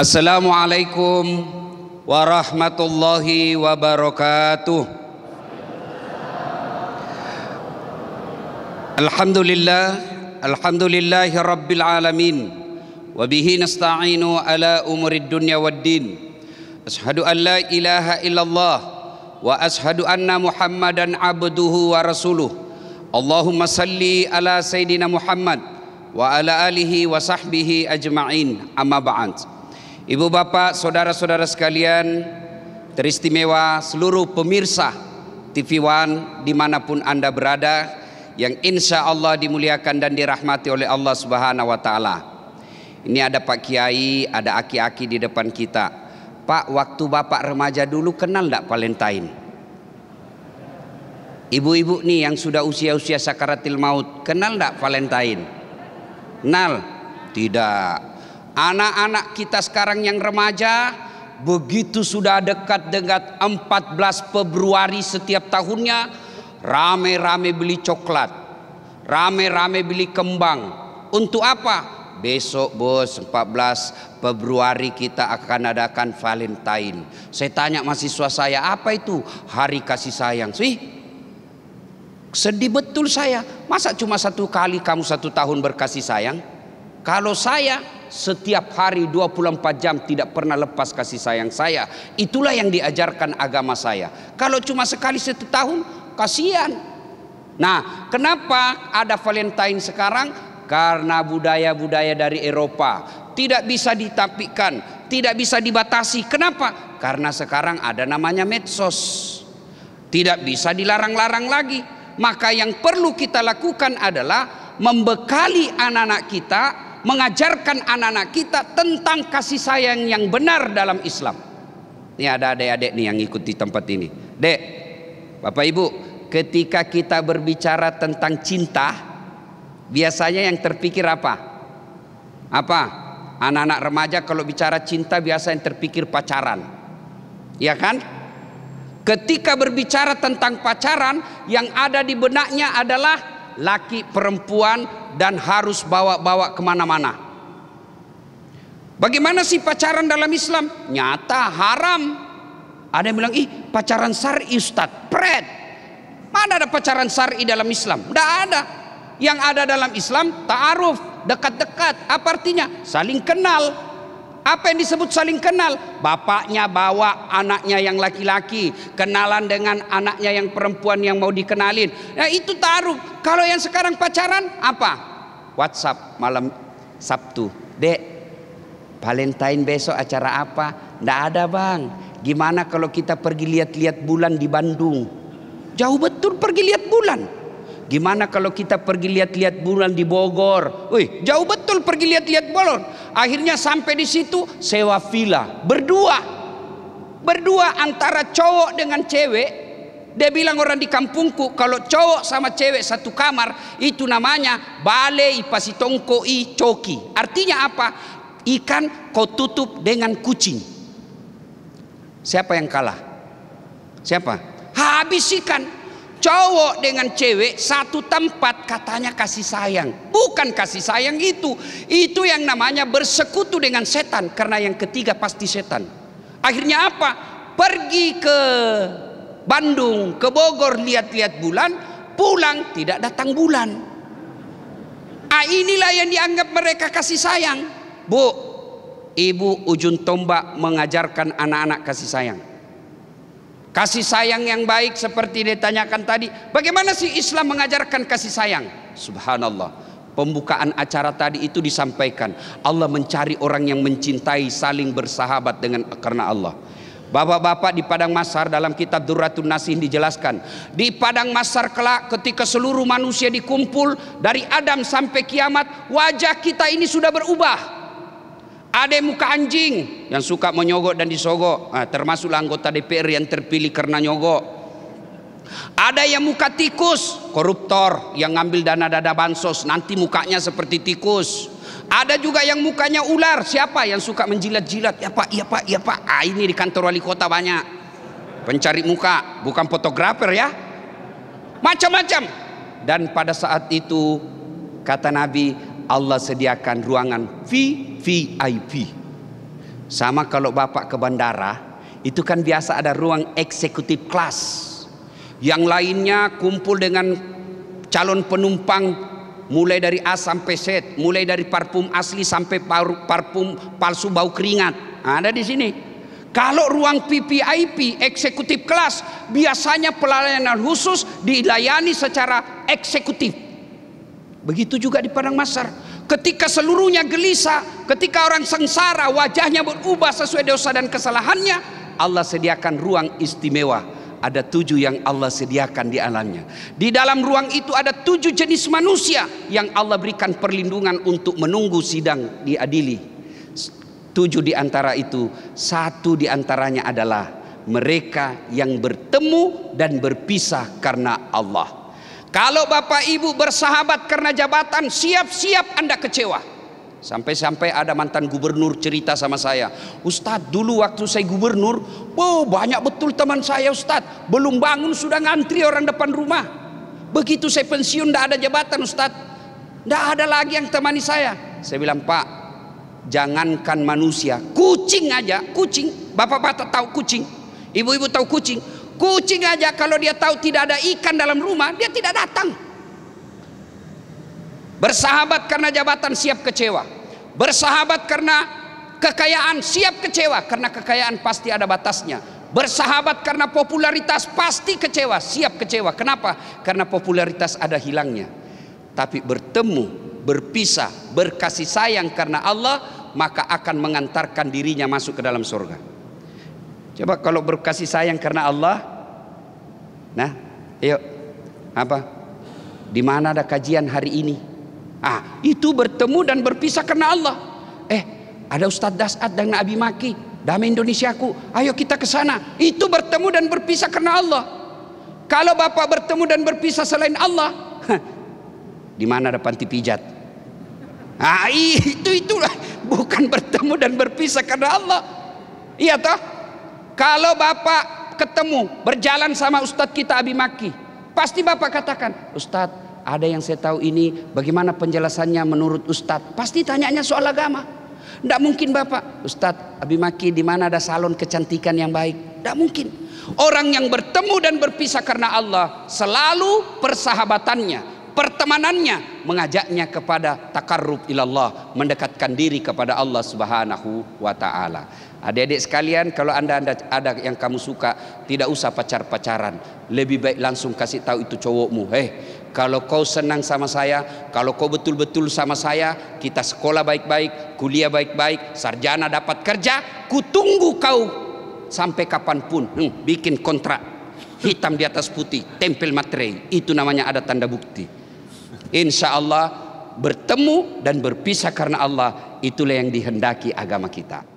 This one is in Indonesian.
Assalamualaikum warahmatullahi wabarakatuh. Alhamdulillahi rabbil alamin. Wabihi nasta'inu ala umurid dunya waddin. Ashhadu an la ilaha illallah wa ashhadu anna muhammadan abduhu wa rasuluh. Allahumma salli ala sayyidina Muhammad wa ala alihi wa sahbihi ajma'in. Amma ba'd. Ibu bapak, saudara-saudara sekalian teristimewa, seluruh pemirsa TV One dimanapun anda berada, yang insya Allah dimuliakan dan dirahmati oleh Allah Subhanahu wa Ta'ala. Ini ada Pak Kiai, ada aki-aki di depan kita. Pak, waktu bapak remaja dulu kenal enggak Valentine? Ibu-ibu nih yang sudah usia-usia sakaratil maut, kenal enggak Valentine? Kenal? Tidak. Anak-anak kita sekarang yang remaja, begitu sudah dekat dengan 14 Februari setiap tahunnya, rame-rame beli coklat, rame-rame beli kembang. Untuk apa? Besok bos, 14 Februari kita akan adakan Valentine. Saya tanya mahasiswa saya, apa itu? Hari kasih sayang. Sedih betul saya. Masa cuma satu kali kamu 1 tahun berkasih sayang? Kalau saya setiap hari 24 jam tidak pernah lepas kasih sayang saya. Itulah yang diajarkan agama saya. Kalau cuma sekali 1 tahun, kasihan. Nah, kenapa ada Valentine sekarang? Karena budaya-budaya dari Eropa tidak bisa ditapikan, tidak bisa dibatasi. Kenapa? Karena sekarang ada namanya medsos, tidak bisa dilarang-larang lagi. Maka yang perlu kita lakukan adalah membekali anak-anak kita, mengajarkan anak-anak kita tentang kasih sayang yang benar dalam Islam. Ini ada adik-adik nih yang ikut di tempat ini. Dek, Bapak Ibu, ketika kita berbicara tentang cinta, biasanya yang terpikir apa? Apa? Anak-anak remaja kalau bicara cinta biasa yang terpikir pacaran. Ya kan? Ketika berbicara tentang pacaran, yang ada di benaknya adalah laki perempuan dan harus bawa-bawa kemana-mana. Bagaimana sih pacaran dalam Islam? Nyata haram. Ada yang bilang, ih pacaran syar'i Ustaz, pret. Mana ada pacaran syar'i dalam Islam? Tidak ada. Yang ada dalam Islam ta'aruf, dekat-dekat. Apa artinya? Saling kenal. Apa yang disebut saling kenal? Bapaknya bawa anaknya yang laki-laki, kenalan dengan anaknya yang perempuan yang mau dikenalin. Nah itu ta'aruf. Kalau yang sekarang pacaran apa? WhatsApp malam Sabtu. Dek, Valentine besok acara apa? Nggak ada bang. Gimana kalau kita pergi lihat-lihat bulan di Bandung? Jauh betul pergi lihat bulan. Gimana kalau kita pergi lihat-lihat bulan di Bogor? Wih, jauh betul pergi lihat-lihat bulan. Akhirnya sampai di situ sewa villa berdua antara cowok dengan cewek. Dia bilang orang di kampungku, kalau cowok sama cewek satu kamar itu namanya bale ipasitongko i coki. Artinya apa? Ikan kau tutup dengan kucing. Siapa yang kalah? Siapa? Habis ikan. Cowok dengan cewek satu tempat, katanya kasih sayang. Bukan kasih sayang itu yang namanya bersekutu dengan setan. Karena yang ketiga pasti setan. Akhirnya apa? Pergi ke Bandung, ke Bogor, lihat-lihat bulan, pulang tidak datang bulan. Inilah yang dianggap mereka kasih sayang. Bu, ibu ujung tombak mengajarkan anak-anak kasih sayang. Kasih sayang yang baik seperti ditanyakan tadi. Bagaimana sih Islam mengajarkan kasih sayang? Subhanallah. Pembukaan acara tadi itu disampaikan. Allah mencari orang yang mencintai, saling bersahabat dengan karena Allah. Bapak-bapak di padang mahsyar dalam kitab Durratun Nasih dijelaskan. Di padang mahsyar kelak ketika seluruh manusia dikumpul dari Adam sampai kiamat, wajah kita ini sudah berubah. Ada muka anjing yang suka menyogok dan disogok, termasuk anggota DPR yang terpilih karena nyogok. Ada yang muka tikus, koruptor yang ngambil dana bansos, nanti mukanya seperti tikus. Ada juga yang mukanya ular, siapa yang suka menjilat-jilat? Ya pak, iya pak, iya pak. Ini di kantor wali kota banyak pencari muka, bukan fotografer ya, macam-macam. Dan pada saat itu kata Nabi, Allah sediakan ruangan VIP. Sama kalau Bapak ke bandara, itu kan biasa ada ruang eksekutif kelas. Yang lainnya kumpul dengan calon penumpang, mulai dari A sampai Z, mulai dari parfum asli sampai parfum palsu bau keringat. Ada di sini. Kalau ruang VVIP eksekutif kelas, biasanya pelayanan khusus dilayani secara eksekutif. Begitu juga di padang mahsyar. Ketika seluruhnya gelisah, ketika orang sengsara, wajahnya berubah sesuai dosa dan kesalahannya, Allah sediakan ruang istimewa. Ada 7 yang Allah sediakan di alamnya. Di dalam ruang itu ada 7 jenis manusia yang Allah berikan perlindungan untuk menunggu sidang diadili. 7 di antara itu, 1 di antaranya adalah mereka yang bertemu dan berpisah karena Allah. Kalau Bapak Ibu bersahabat karena jabatan, siap-siap Anda kecewa. Sampai-sampai ada mantan gubernur cerita sama saya, Ustadz, dulu waktu saya gubernur, banyak betul teman saya Ustadz, belum bangun sudah ngantri orang depan rumah. Begitu saya pensiun tidak ada jabatan Ustadz, tidak ada lagi yang temani saya. Saya bilang, Pak, jangankan manusia, kucing aja, kucing, bapak-bapak tahu kucing, ibu-ibu tahu kucing, kucing aja kalau dia tahu tidak ada ikan dalam rumah, dia tidak datang. Bersahabat karena jabatan, siap kecewa. Bersahabat karena kekayaan, siap kecewa, karena kekayaan pasti ada batasnya. Bersahabat karena popularitas, pasti kecewa, siap kecewa. Kenapa? Karena popularitas ada hilangnya. Tapi bertemu, berpisah, berkasih sayang karena Allah, maka akan mengantarkan dirinya masuk ke dalam surga. Coba kalau berkasih sayang karena Allah, nah, yuk, apa? Di mana ada kajian hari ini? Itu bertemu dan berpisah karena Allah. Ada Ustadz Das'ad dan Abi Maki, Damai Indonesiaku, ayo kita ke sana. Itu bertemu dan berpisah karena Allah. Kalau Bapak bertemu dan berpisah selain Allah, di mana ada panti pijat? Itulah bukan bertemu dan berpisah karena Allah. Iya toh? Kalau Bapak ketemu berjalan sama Ustadz kita Abi Maki, pasti Bapak katakan, Ustadz, ada yang saya tahu ini, bagaimana penjelasannya menurut Ustadz? Pasti tanyanya soal agama. Tidak mungkin Bapak, Ustadz Abi Maki, di mana ada salon kecantikan yang baik? Tidak mungkin. Orang yang bertemu dan berpisah karena Allah, selalu persahabatannya, pertemanannya mengajaknya kepada takarrub ilallah, mendekatkan diri kepada Allah Subhanahu wa Ta'ala. Adik-adik sekalian, kalau anda ada yang kamu suka, tidak usah pacar-pacaran. Lebih baik langsung kasih tahu itu cowokmu, kalau kau senang sama saya, kalau kau betul-betul sama saya, kita sekolah baik-baik, kuliah baik-baik, sarjana dapat kerja, kutunggu kau sampai kapanpun. Bikin kontrak hitam di atas putih, tempel materai, itu namanya ada tanda bukti. Insya Allah bertemu dan berpisah karena Allah, itulah yang dihendaki agama kita.